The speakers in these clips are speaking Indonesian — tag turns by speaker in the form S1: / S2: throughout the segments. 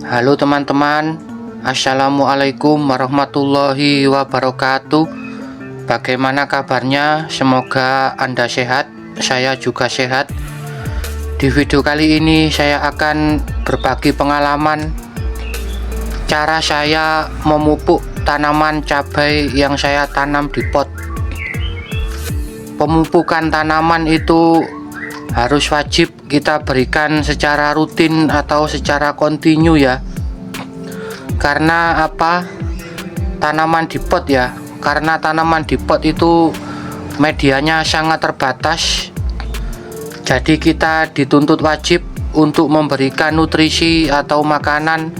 S1: Halo teman-teman, Assalamualaikum warahmatullahi wabarakatuh. Bagaimana kabarnya? Semoga Anda sehat, saya juga sehat. Di video kali ini saya akan berbagi pengalaman cara saya memupuk tanaman cabai yang saya tanam di pot. Pemupukan tanaman itu harus wajib kita berikan secara rutin atau secara kontinu ya. Karena apa? Tanaman di pot ya. Karena tanaman di pot itu medianya sangat terbatas. Jadi kita dituntut wajib untuk memberikan nutrisi atau makanan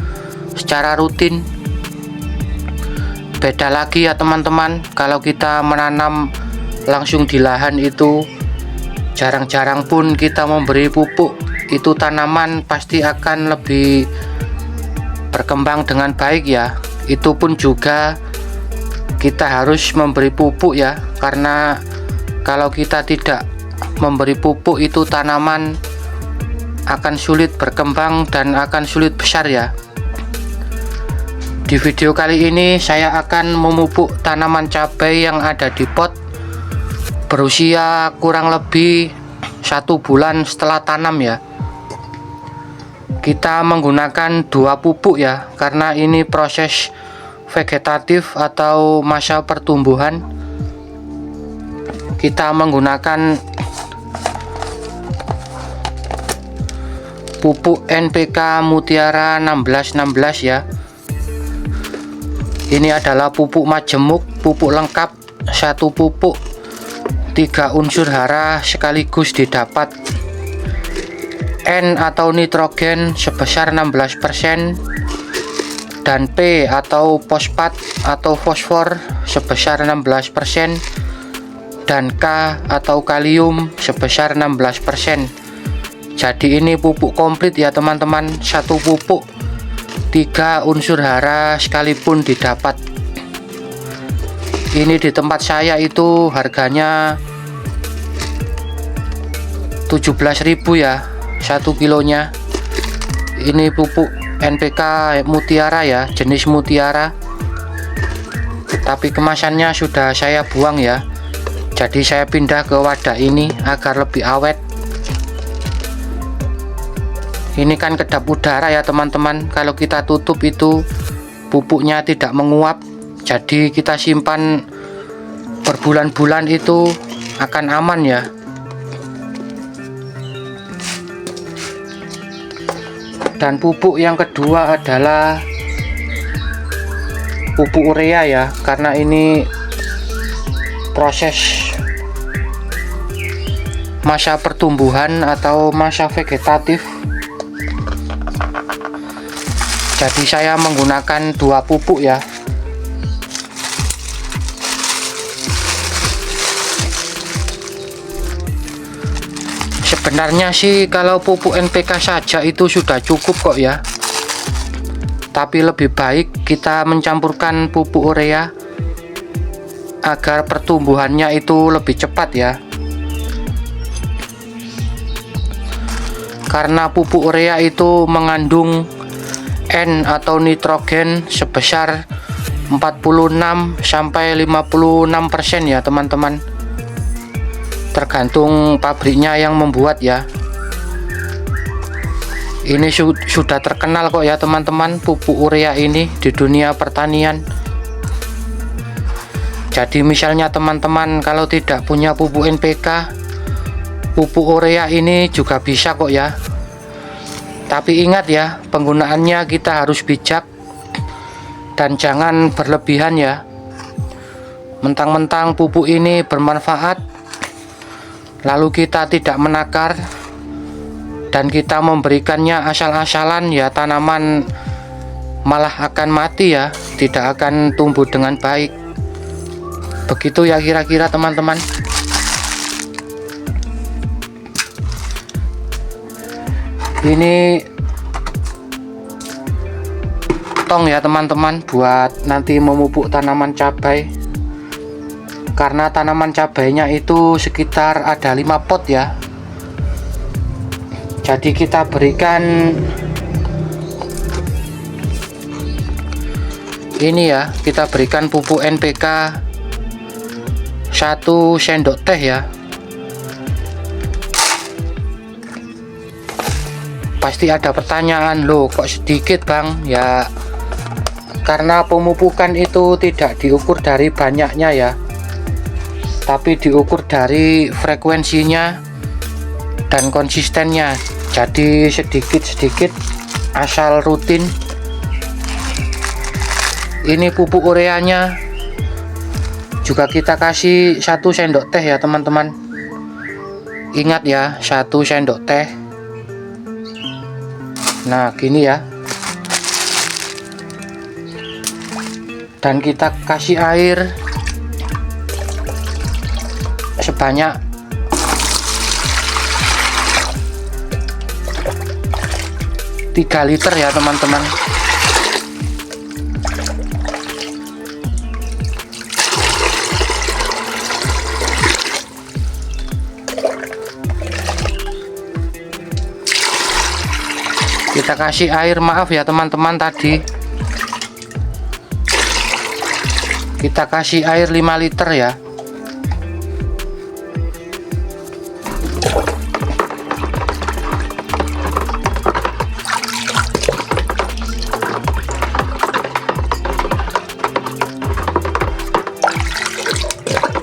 S1: secara rutin. Beda lagi ya teman-teman, kalau kita menanam langsung di lahan itu jarang-jarang pun kita memberi pupuk, itu tanaman pasti akan lebih berkembang dengan baik ya. Itu pun juga kita harus memberi pupuk ya, karena kalau kita tidak memberi pupuk itu tanaman akan sulit berkembang dan akan sulit besar ya. Di video kali ini saya akan memupuk tanaman cabai yang ada di pot berusia kurang lebih 1 bulan setelah tanam ya. Kita menggunakan 2 pupuk ya, karena ini proses vegetatif atau masa pertumbuhan. Kita menggunakan pupuk NPK Mutiara 1616 ya. Ini adalah pupuk majemuk, pupuk lengkap, 1 pupuk 3 unsur hara sekaligus didapat. N atau nitrogen sebesar 16% dan P atau fosfat atau fosfor sebesar 16% dan K atau kalium sebesar 16%. Jadi ini pupuk komplit ya teman-teman, 1 pupuk 3 unsur hara sekalipun didapat. Ini di tempat saya itu harganya 17.000 ya 1 kilonya. Ini pupuk NPK Mutiara ya, jenis Mutiara, tapi kemasannya sudah saya buang ya. Jadi saya pindah ke wadah ini agar lebih awet. Ini kan kedap udara ya teman-teman, kalau kita tutup itu pupuknya tidak menguap. Jadi kita simpan berbulan-bulan itu akan aman ya. Dan pupuk yang kedua adalah pupuk urea ya, karena ini proses masa pertumbuhan atau masa vegetatif. Jadi saya menggunakan 2 pupuk ya. Sebenarnya sih kalau pupuk NPK saja itu sudah cukup kok ya. Tapi lebih baik kita mencampurkan pupuk urea agar pertumbuhannya itu lebih cepat ya. Karena pupuk urea itu mengandung N atau nitrogen sebesar 46 sampai 56% ya teman-teman. Tergantung pabriknya yang membuat ya. Ini sudah terkenal kok ya teman-teman, pupuk urea ini di dunia pertanian. Jadi misalnya teman-teman kalau tidak punya pupuk NPK, pupuk urea ini juga bisa kok ya. Tapi ingat ya, penggunaannya kita harus bijak dan jangan berlebihan ya. Mentang-mentang pupuk ini bermanfaat lalu kita tidak menakar dan kita memberikannya asal-asalan ya, tanaman malah akan mati ya, tidak akan tumbuh dengan baik. Begitu ya kira-kira teman-teman. Ini tong ya teman-teman buat nanti memupuk tanaman cabai. Karena tanaman cabainya itu sekitar ada 5 pot ya. Jadi kita berikan Ini ya, kita berikan pupuk NPK 1 sendok teh ya. Pasti ada pertanyaan, loh kok sedikit bang? Ya karena pemupukan itu tidak diukur dari banyaknya ya, tapi diukur dari frekuensinya dan konsistennya. Jadi sedikit-sedikit asal rutin. Ini pupuk ureanya juga kita kasih 1 sendok teh ya teman-teman. Ingat ya, 1 sendok teh. Nah gini ya, dan kita kasih air sebanyak 3 liter ya teman-teman. Kita kasih air, maaf ya teman-teman, tadi kita kasih air 5 liter ya.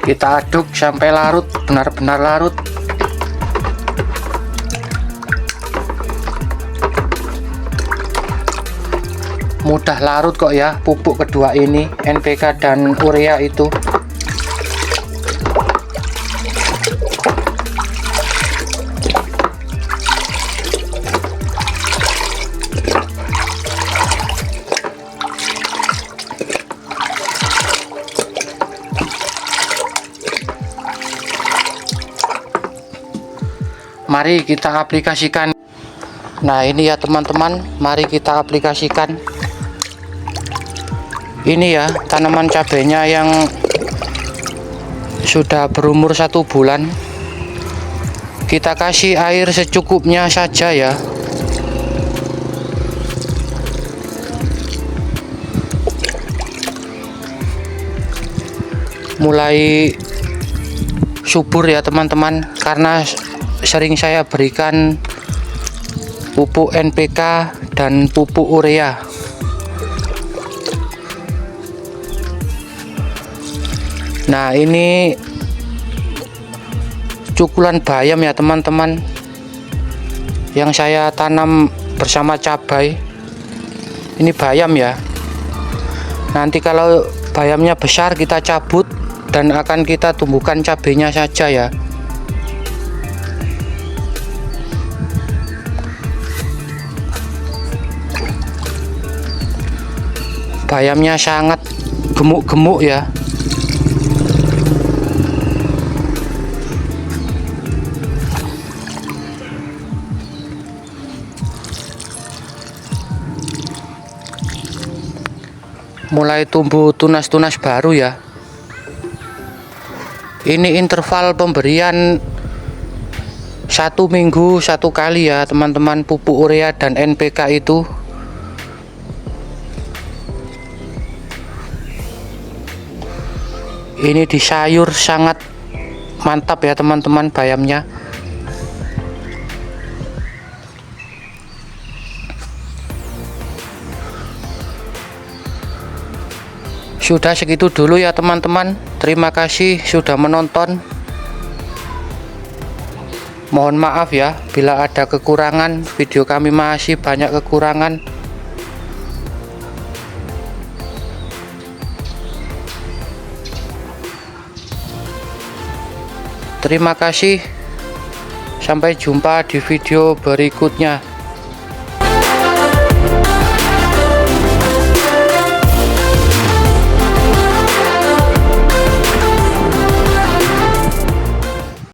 S1: Kita aduk sampai larut, benar-benar larut. Mudah larut kok ya pupuk kedua ini, NPK dan urea itu. Mari kita aplikasikan. Nah ini ya teman-teman, mari kita aplikasikan. Ini ya tanaman cabenya yang sudah berumur 1 bulan. Kita kasih air secukupnya saja ya. Mulai subur ya teman-teman, karena sering saya berikan pupuk NPK dan pupuk urea. Nah ini cukulan bayam ya teman-teman, yang saya tanam bersama cabai. Ini bayam ya. Nanti kalau bayamnya besar kita cabut dan akan kita tumbuhkan cabenya saja ya. Bayamnya sangat gemuk-gemuk ya. Mulai tumbuh tunas-tunas baru ya. Ini interval pemberian 1 minggu 1 kali ya teman-teman, pupuk urea dan NPK itu. Ini di sayur sangat mantap ya teman-teman bayamnya. Sudah segitu dulu ya teman-teman. Terima kasih sudah menonton. Mohon maaf ya bila ada kekurangan. Video kami masih banyak kekurangan. Terima kasih. Sampai jumpa di video berikutnya.